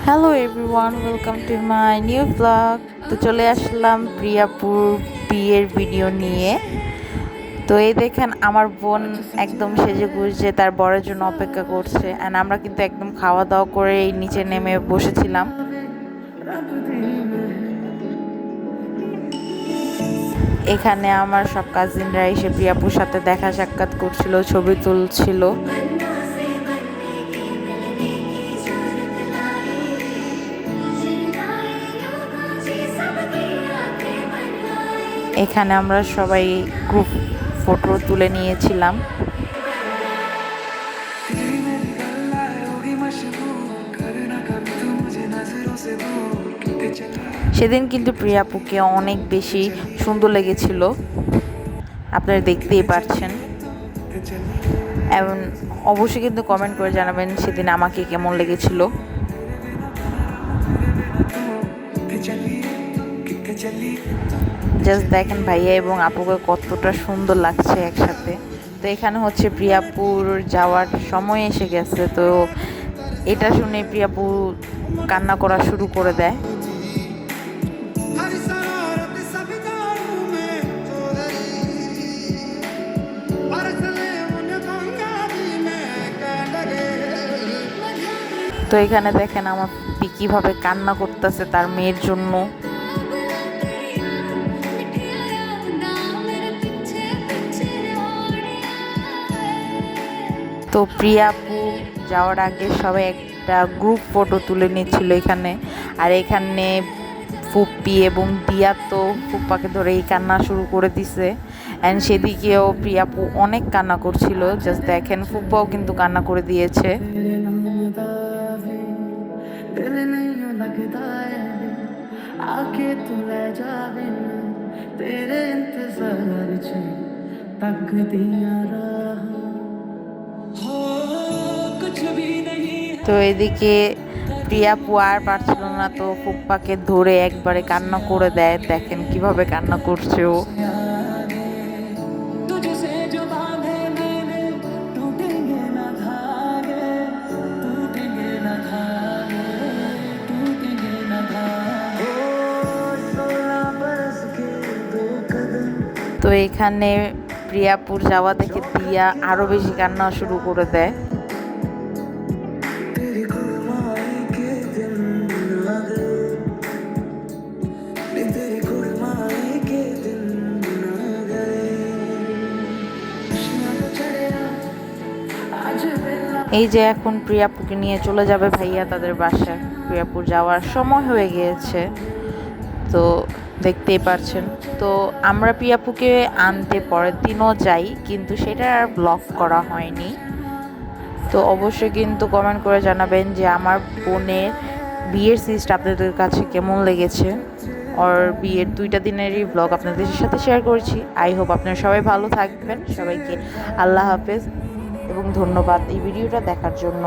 Hello everyone, welcome to my new blog. তো চলে আসলাম প্রিয়াপুর বিয়ের ভিডিও নিয়ে। তো এই দেখেন আমার বোন একদম সেজে গুজে তার বরের জন্য অপেক্ষা করছে, অ্যান্ড আমরা কিন্তু একদম খাওয়া দাওয়া করে এই নিচে নেমে বসেছিলাম। এখানে আমার সব কাজিনরা এসে প্রিয়াপুর সাথে দেখা সাক্ষাৎ করছিল, ছবি তুলছিল। এখানে আমরা সবাই গ্রুপ ফটো তুলে নিয়েছিলাম। সেদিন কিন্তু প্রিয়াপুকে অনেক বেশি সুন্দর লেগেছিল, আপনারা দেখতেই পাচ্ছেন। এবং অবশ্যই কিন্তু কমেন্ট করে জানাবেন সেদিন আমাকে কেমন লেগেছিল। জাস্ট দেখেন ভাইয়া এবং আপুকে কতটা সুন্দর লাগছে একসাথে। তো এখানে হচ্ছে প্রিয়াপুর যাওয়ার সময় এসে গেছে, তো এটা শুনে প্রিয়াপু কান্না করা শুরু করে দেয়। তো এখানে দেখেন আমার কিভাবে কান্না করতেছে তার মেয়ের জন্য। তো প্রিয়াপু যাওয়ার আগে সবাই একটা গ্রুপ ফটো তুলে নিচ্ছিল এখানে। আর এখানে ফুপ্পি এবং দিয়া তো ফুপ্পাকে ধরেই কান্না শুরু করে দিছে, অ্যান্ড সেদিকেও প্রিয়াপু অনেক কান্না করছিল। জাস্ট দেখেন ফুপ্পাও কিন্তু কান্না করে দিয়েছে। তো এদিকে প্রিয়াপু আর পারছিল না, তো ফুপ্পাকে ধরে একবারে কান্না করে দেয়। দেখেন কিভাবে কান্না করছে ও। তো এখানে প্রিয়াপুর যাওয়া দেখে দিয়া আরো বেশি কান্না শুরু করে দেয়। এই যে এখন প্রিয়াপুকে নিয়ে চলে যাবে ভাইয়া তাদের বাসায়। প্রিয়াপুর যাওয়ার সময় হয়ে গিয়েছে, তো দেখতেই পারছেন। তো আমরা প্রিয়াপুকে আনতে পরের দিনও যাই, কিন্তু সেটা আর ব্লগ করা হয়নি। তো অবশ্যই কিন্তু কমেন্ট করে জানাবেন যে আমার বোনের বিয়ের সিরিজটা আপনাদের কাছে কেমন লেগেছে। ওর বিয়ের 2টা দিনেরই ব্লগ আপনাদের সাথে শেয়ার করেছি। আই হোপ আপনারা সবাই ভালো থাকবেন। সবাইকে আল্লাহ হাফেজ এবং ধন্যবাদ এই ভিডিওটা দেখার জন্য।